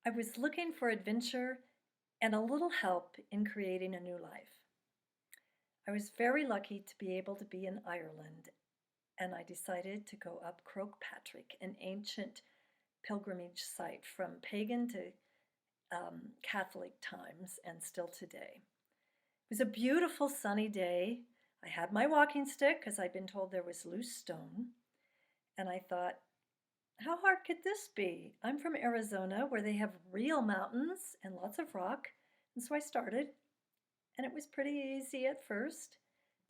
I was looking for adventure and a little help in creating a new life. I was very lucky to be able to be in Ireland, and I decided to go up Croagh, an ancient pilgrimage site from pagan to Catholic times and still today. It was a beautiful sunny day. I had my walking stick because I'd been told there was loose stone, and I thought, how hard could this be? I'm from Arizona where they have real mountains and lots of rock. And so I started, and it was pretty easy at first.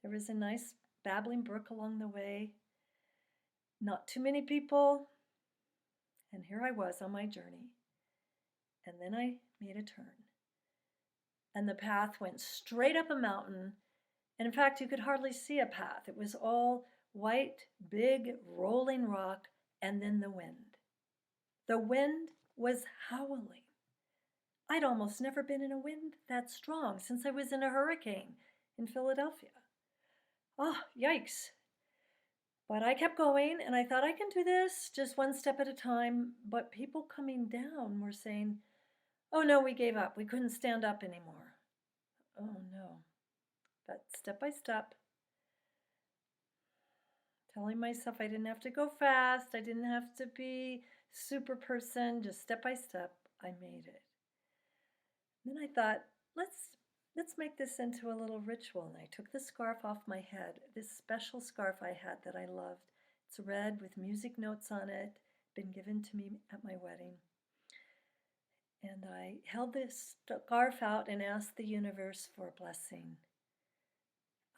There was a nice babbling brook along the way, not too many people, and here I was on my journey. And then I made a turn, and the path went straight up a mountain. And in fact, you could hardly see a path. It was all white, big, rolling rock, and then the wind. The wind was howling. I'd almost never been in a wind that strong since I was in a hurricane in Philadelphia. Oh, yikes. But I kept going and I thought I can do this just one step at a time. But people coming down were saying, oh no, we gave up. We couldn't stand up anymore. Oh no. But step by step, telling myself I didn't have to go fast. I didn't have to be super person. Just step by step, I made it. Then I thought, let's make this into a little ritual. And I took the scarf off my head, this special scarf I had that I loved. It's red with music notes on it, been given to me at my wedding. And I held this scarf out and asked the universe for a blessing.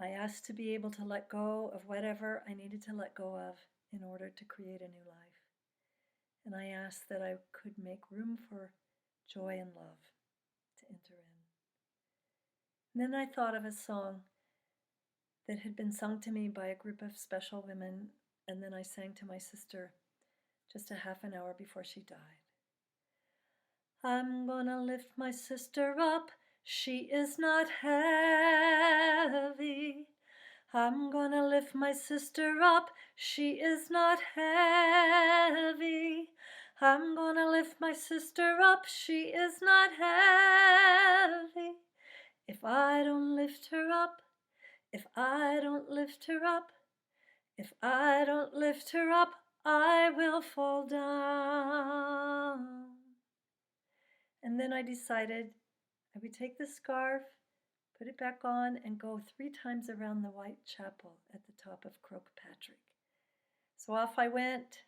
I asked to be able to let go of whatever I needed to let go of in order to create a new life. And I asked that I could make room for joy and love to enter in. And then I thought of a song that had been sung to me by a group of special women, and then I sang to my sister just a half an hour before she died. I'm gonna lift my sister up, she is not heavy. I'm gonna lift my sister up, she is not heavy. I'm gonna lift my sister up, she is not heavy. If I don't lift her up, if I don't lift her up, if I don't lift her up, I will fall down. And then I decided I would take the scarf, put it back on, and go 3 times around the white chapel at the top of Croagh. So off I went,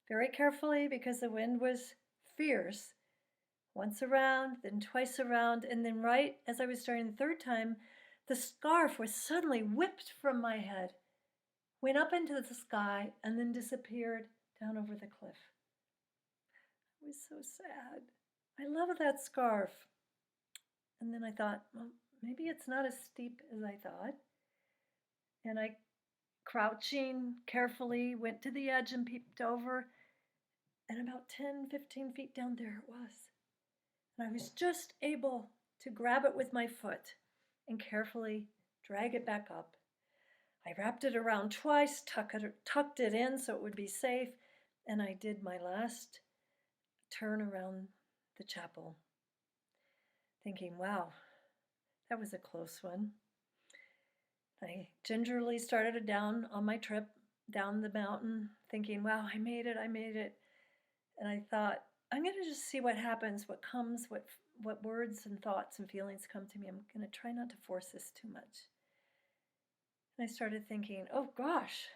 very carefully because the wind was fierce. Once around, then twice around, and then right as I was starting the 3rd time, the scarf was suddenly whipped from my head, went up into the sky, and then disappeared down over the cliff. I was so sad. I love that scarf. And then I thought, well, maybe it's not as steep as I thought. And I, crouching carefully, went to the edge and peeped over. And about 10, 15 feet down there it was. And I was just able to grab it with my foot and carefully drag it back up. I wrapped it around twice, tucked it in so it would be safe, and I did my last turn around the chapel, thinking, wow, that was a close one. I gingerly started down on my trip down the mountain, thinking, wow, I made it. And I thought, I'm going to just see what happens, what comes, what words and thoughts and feelings come to me. I'm going to try not to force this too much. And I started thinking, oh gosh,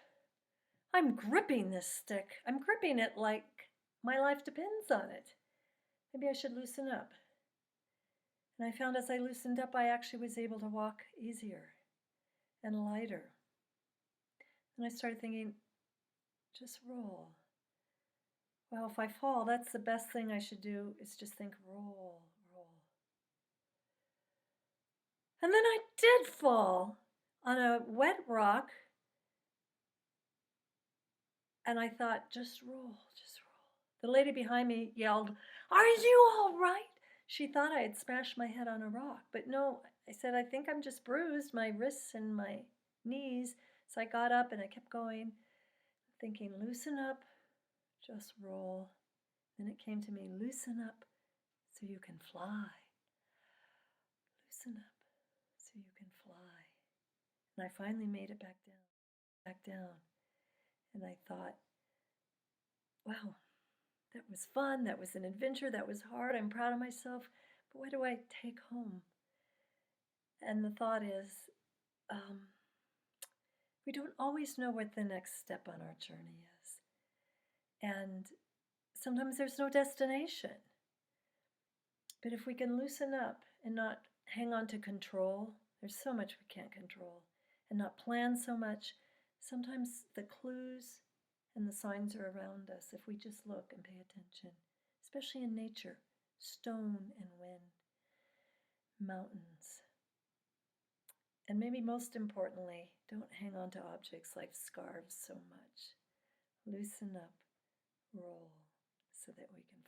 I'm gripping this stick. I'm gripping it like my life depends on it. Maybe I should loosen up. And I found as I loosened up, I actually was able to walk easier and lighter. And I started thinking, just roll. Well, if I fall, that's the best thing I should do is just think, roll, roll. And then I did fall on a wet rock. And I thought, just roll, just roll. The lady behind me yelled, are you all right? She thought I had smashed my head on a rock. But no, I said, I think I'm just bruised, my wrists and my knees. So I got up and I kept going, thinking, loosen up, just roll. Then it came to me, loosen up, so you can fly. Loosen up so you can fly. And I finally made it back down. And I thought, wow, that was fun. That was an adventure. That was hard. I'm proud of myself. But what do I take home? And the thought is, we don't always know what the next step on our journey is. And sometimes there's no destination. But if we can loosen up and not hang on to control, there's so much we can't control, and not plan so much, sometimes the clues and the signs are around us if we just look and pay attention, especially in nature, stone and wind, mountains. And maybe most importantly, don't hang on to objects like scarves so much. Loosen up, roll, so that we can